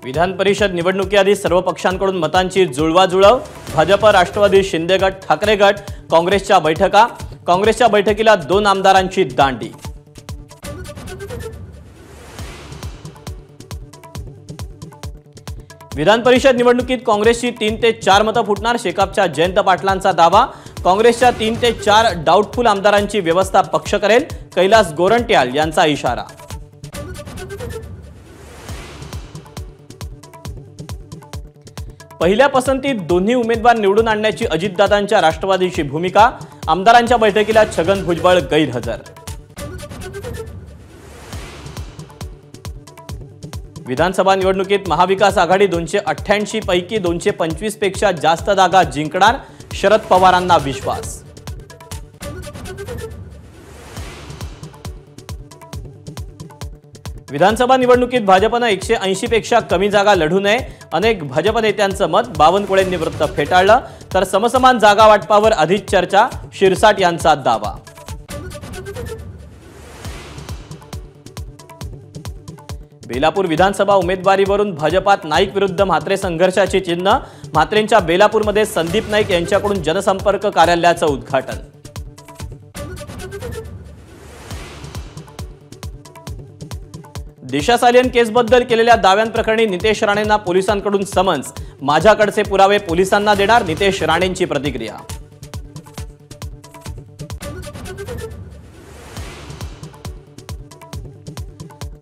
विधान परिषद निवडणुकीआधी सर्व पक्षांकडून मतांची जुळवाजुळव। भाजप, राष्ट्रवादी, शिंदे गट, ठाकरे गट, काँग्रेसच्या बैठका। काँग्रेसच्या बैठकीला 2 आमदारांची दांडी। विधान परिषद निवडणुकीत काँग्रेसची 3 ते 4 मतं फुटणार। शेकापच्या जयंत पाटलांचा दावा। काँग्रेसच्या 3 ते 4 डाऊटफुल आमदारांची व्यवस्था पक्ष करेल। कैलास गोरंट्याल यांचा इशारा। पहिल्या पसंतीत दोन्ही उमेदवार निवडून आणण्याची अजितदादांच्या राष्ट्रवादीची भूमिका। आमदारांच्या बैठकीला छगन भुजबळ गैरहजर। विधानसभा निवडणुकीत महाविकास आघाडी 288 पैकी 225 पेक्षा जास्त जागा जिंकणार। शरद पवारांना विश्वास। विधानसभा निवडणुकीत भाजपने 180 पेक्षा कमी जागा लढू नये। अनेक भाजप नेत्यांचं मत। बावनकुळेंनी वृत्त फेटाळलं तर समसमान जागा वाटपावर अधिक चर्चा। शिरसाट यांचा दावा। बेलापूर विधानसभा उमेदवारीवरून भाजपात नाईक विरुद्ध म्हात्रे संघर्षाची चिन्ह। म्हात्रेंच्या बेलापूरमध्ये संदीप नाईक यांच्याकडून जनसंपर्क कार्यालयाचं उद्घाटन। दिशा सालियन केसबद्दल केलेल्या दाव्यांप्रकरणी नितेश राणेंना पोलिसांकडून समन्स। माझ्याकडचे पुरावे पोलिसांना देणार, नितेश राणेंची प्रतिक्रिया।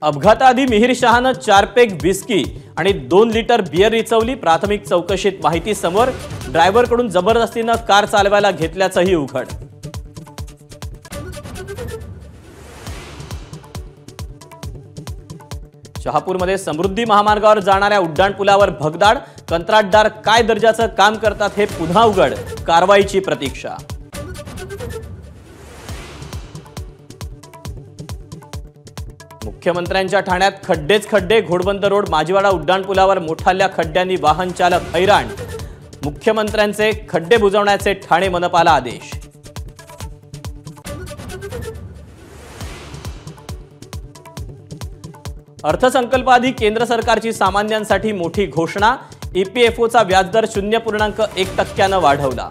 अपघाताआधी मिहिर शहानं 4 पेग विस्की आणि 2 लिटर बियर रिचवली। प्राथमिक चौकशीत माहिती समोर। ड्रायव्हरकडून जबरदस्तीनं कार चालवायला घेतल्याचंही उघड। शहापूरमध्ये समृद्धी महामार्गावर जाणाऱ्या उड्डाणपुलावर भगदाड। कंत्राटदार काय दर्जाचं काम करतात हे पुन्हा उघड। कारवाईची प्रतीक्षा। मुख्यमंत्र्यांच्या ठाण्यात खड्डेच खड्डे। घोडबंदर रोड माजीवाडा उड्डाणपुलावर मोठाल्या खड्ड्यांनी वाहन चालक हैराण। मुख्यमंत्र्यांचे खड्डे बुजवण्याचे ठाणे मनपाला आदेश। अर्थसंकल्पाआधी केंद्र सरकारची सामान्यांसाठी मोठी घोषणा। ईपीएफओचा व्याजदर 0.1% वाढवला।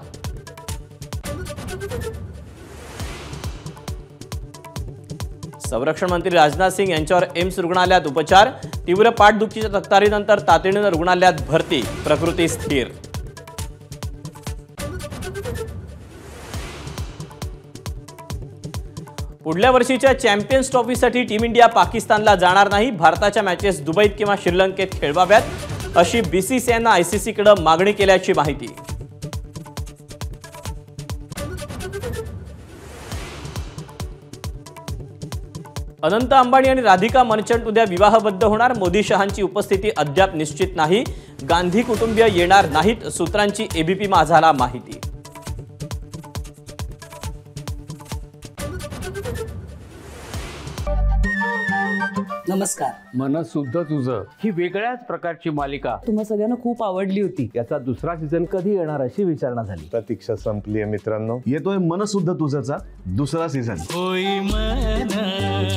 संरक्षण मंत्री राजनाथ सिंग यांच्यावर एम्स रुग्णालयात उपचार। तीव्र पाठदुखीच्या तक्रारीनंतर तातडीनं रुग्णालयात भरती। प्रकृती स्थिर। पुढल्या वर्षीच्या चॅम्पियन्स ट्रॉफीसाठी टीम इंडिया पाकिस्तानला जाणार नाही। भारताच्या मॅचेस दुबईत किंवा श्रीलंकेत खेळवाव्यात अशी बीसीसीआयनं आयसीसीकडे मागणी केल्याची माहिती। अनंत अंबानी आणि राधिका मर्चंट उद्या विवाहबद्ध होणार। मोदी शहांची उपस्थिती अद्याप निश्चित नाही। गांधी कुटुंबीय येणार नाहीत, सूत्रांची एबीपी माझाला माहिती। नमस्कार। मनसुद्धा तुझं ही वेगळ्याच प्रकारची मालिका तुम्हा सगळ्यांना खूप आवडली होती। याचा दुसरा सीझन कधी येणार अशी विचारणा झाली। प्रतीक्षा संपली आहे मित्रांनो। येतोय मनसुद्धा तुझाचा दुसरा सीझन। होय मनसुद्धा